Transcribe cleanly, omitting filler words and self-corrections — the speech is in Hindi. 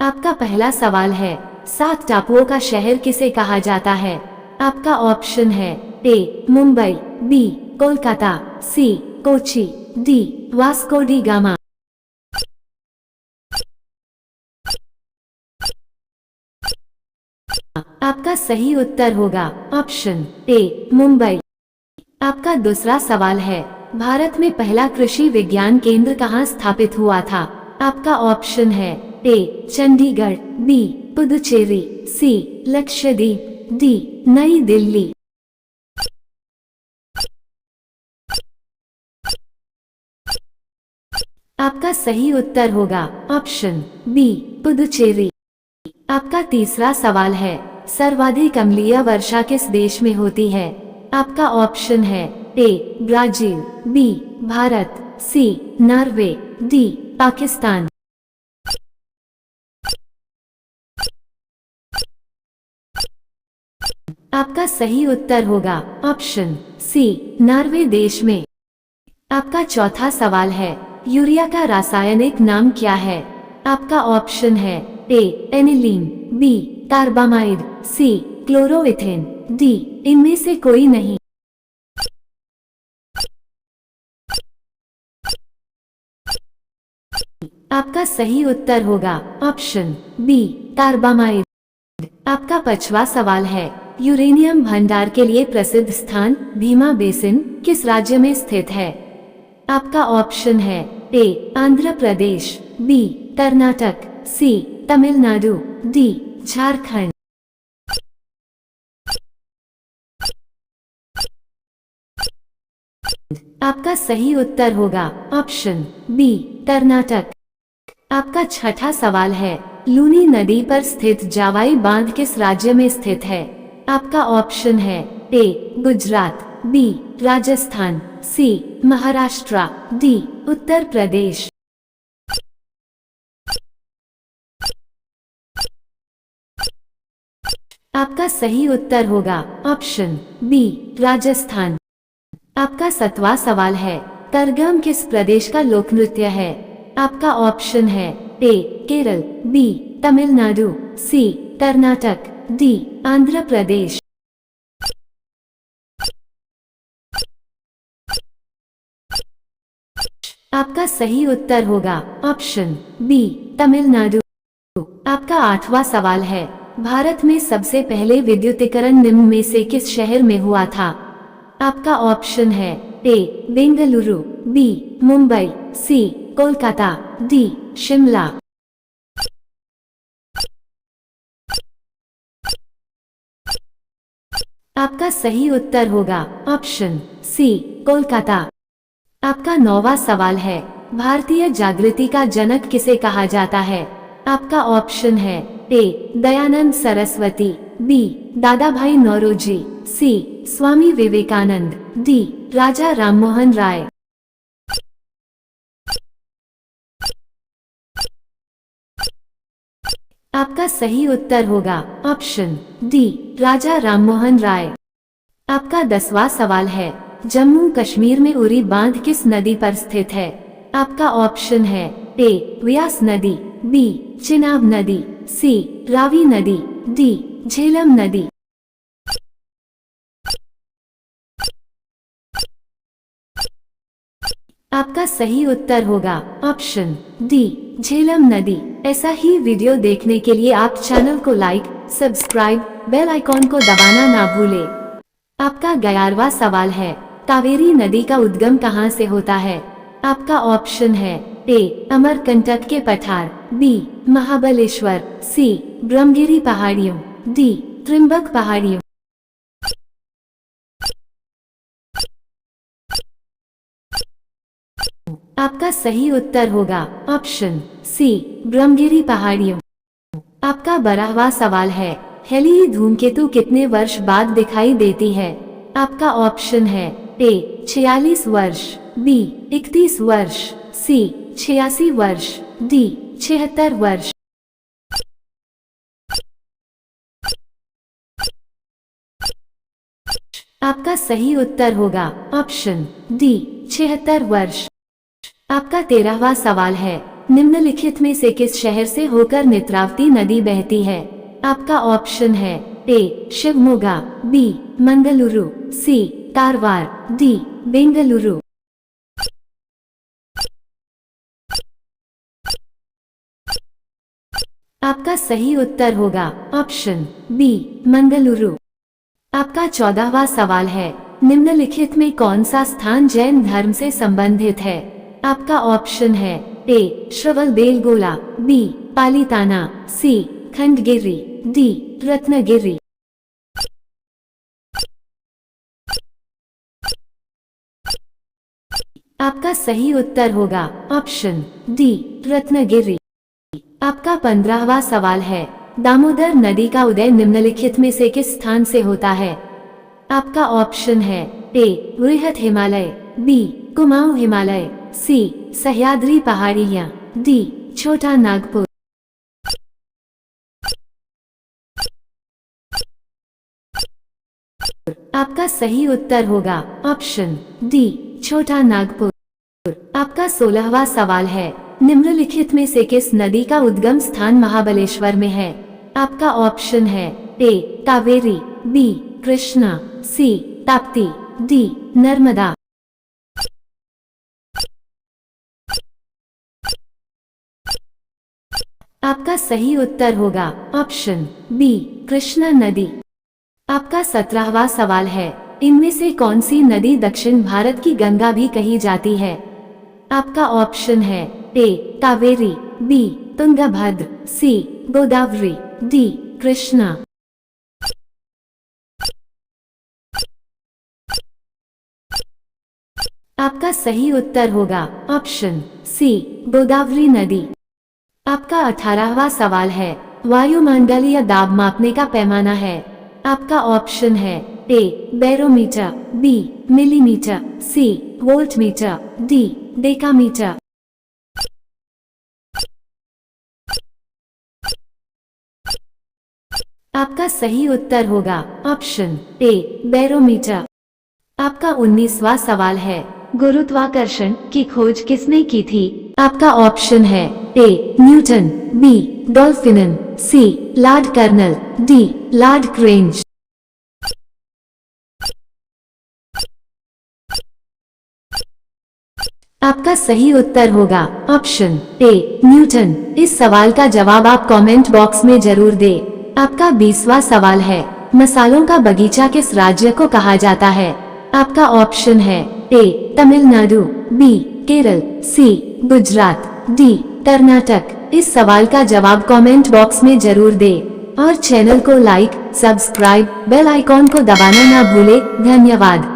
आपका पहला सवाल है, 7 टापुओं का शहर किसे कहा जाता है? आपका ऑप्शन है A Mumbai, B Kolkata, C Kochi, D Vasco da Gama. आपका सही उत्तर होगा ऑप्शन ए मुंबई। आपका दूसरा सवाल है, भारत में पहला कृषि विज्ञान केंद्र कहाँ स्थापित हुआ था? आपका ऑप्शन है ए चंडीगढ़, बी पुदुचेरी, सी लक्षद्वीप, डी नई दिल्ली। आपका सही उत्तर होगा ऑप्शन बी पुदुचेरी। आपका तीसरा सवाल है, सर्वाधिक अम्लीय वर्षा किस देश में होती है? आपका ऑप्शन है A Brazil, B Bharat, C Norway, D Pakistan. आपका सही उत्तर होगा ऑप्शन सी नॉर्वे देश में। आपका चौथा सवाल है, यूरिया का रासायनिक नाम क्या है? आपका ऑप्शन है ए एनिलीन, बी कार्बामाइड, सी क्लोरोइथेन, डी इनमें से कोई नहीं। आपका सही उत्तर होगा ऑप्शन बी कार्बामाइड। आपका पांचवा सवाल है, यूरेनियम भंडार के लिए प्रसिद्ध स्थान भीमा बेसिन किस राज्य में स्थित है? आपका ऑप्शन है ए आंध्र प्रदेश, बी कर्नाटक, सी तमिलनाडु, डी झारखंड। आपका सही उत्तर होगा ऑप्शन बी कर्नाटक। आपका छठा सवाल है, लूनी नदी पर स्थित जावाई बांध किस राज्य में स्थित है? आपका ऑप्शन है ए गुजरात, बी राजस्थान, सी महाराष्ट्र, डी उत्तर प्रदेश। आपका सही उत्तर होगा ऑप्शन बी राजस्थान। आपका 7वां सवाल है, करगम किस प्रदेश का लोक नृत्य है? आपका ऑप्शन है ए केरल, बी तमिलनाडु, सी कर्नाटक, डी आंध्र प्रदेश। आपका सही उत्तर होगा ऑप्शन बी तमिलनाडु। आपका 8वां सवाल है, भारत में सबसे पहले विद्युतीकरण निम्न में से किस शहर में हुआ था? आपका ऑप्शन है ए बेंगलुरु, बी मुंबई, सी कोलकाता, डी शिमला। आपका सही उत्तर होगा ऑप्शन सी कोलकाता। आपका 9वां सवाल है, भारतीय जागृति का जनक किसे कहा जाता है? आपका ऑप्शन है ए दयानंद सरस्वती, बी दादा भाई नौरोजी, सी स्वामी विवेकानंद, डी राजा राममोहन राय। आपका सही उत्तर होगा ऑप्शन डी राजा राममोहन राय। आपका 10वां सवाल है, जम्मू कश्मीर में उरी बांध किस नदी पर स्थित है? आपका ऑप्शन है ए व्यास नदी, बी चिनाब नदी, सी रावी नदी, डी झेलम नदी। आपका सही उत्तर होगा ऑप्शन डी झेलम नदी। ऐसा ही वीडियो देखने के लिए आप चैनल को लाइक, सब्सक्राइब, बेल आइकॉन को दबाना ना भूले। आपका 11वां सवाल है, कावेरी नदी का उद्गम कहाँ से होता है? आपका ऑप्शन है ए अमरकंटक के पठार, बी महाबलेश्वर, सी ब्रह्मगिरी पहाड़ियों, डी त्रिंबक पहाड़ियों। आपका सही उत्तर होगा ऑप्शन सी ब्रह्मगिरी पहाड़ियों। आपका 12वां सवाल है, हेली धूमकेतु कितने वर्ष बाद दिखाई देती है? आपका ऑप्शन है ए 46 वर्ष, बी 31 वर्ष, सी 86 वर्ष, डी 76 वर्ष। आपका सही उत्तर होगा ऑप्शन डी 76 वर्ष। आपका 13वां सवाल है, निम्नलिखित में से किस शहर से होकर नेत्रावती नदी बहती है? आपका ऑप्शन है ए शिवमोगा, बी मंगलुरु, सी कारवार, डी बेंगलुरु। आपका सही उत्तर होगा ऑप्शन बी मंगलुरु। आपका 14वां सवाल है, निम्नलिखित में कौन सा स्थान जैन धर्म से संबंधित है? आपका ऑप्शन है ए श्रवणबेलगोला, बी पालिताना, सी खंडगिरी, डी रत्नगिरी। आपका सही उत्तर होगा ऑप्शन डी रत्नगिरी। आपका 15वां सवाल है, दामोदर नदी का उदय निम्नलिखित में से किस स्थान से होता है? आपका ऑप्शन है ए बृहत हिमालय, बी कुमाऊं हिमालय, सी सह्याद्री पहाड़ियां, डी छोटा नागपुर। आपका सही उत्तर होगा ऑप्शन डी छोटा नागपुर। आपका 16वां सवाल है, निम्नलिखित में से किस नदी का उद्गम स्थान महाबलेश्वर में है? आपका ऑप्शन है ए कावेरी, बी कृष्णा, सी ताप्ती, डी नर्मदा। आपका सही उत्तर होगा ऑप्शन बी कृष्णा नदी। आपका 17वां सवाल है, इनमें से कौन सी नदी दक्षिण भारत की गंगा भी कही जाती है? आपका ऑप्शन है ए कावेरी, बी तुंगभद्र, सी गोदावरी, डी कृष्णा। आपका सही उत्तर होगा ऑप्शन सी गोदावरी नदी। आपका 18वां सवाल है, वायुमंडलीय दाब मापने का पैमाना है? आपका ऑप्शन है ए बैरोमीटर, बी मिलीमीटर, सी वोल्टमीटर, डी डेकामीटर। आपका सही उत्तर होगा ऑप्शन ए बैरोमीटर। आपका 19वां सवाल है, गुरुत्वाकर्षण की खोज किसने की थी? आपका ऑप्शन है ए न्यूटन, बी डॉल्फिनन, सी लॉर्ड कर्नल, डी लॉर्ड क्रेंज। आपका सही उत्तर होगा ऑप्शन ए न्यूटन। इस सवाल का जवाब आप कमेंट बॉक्स में जरूर दें। आपका 20वां सवाल है, मसालों का बगीचा किस राज्य को कहा जाता है? आपका ऑप्शन है ए तमिलनाडु, बी केरल, सी गुजरात, डी कर्नाटक। इस सवाल का जवाब कमेंट बॉक्स में जरूर दें और चैनल को लाइक, सब्सक्राइब, बेल आइकॉन को दबाना ना भूले। धन्यवाद।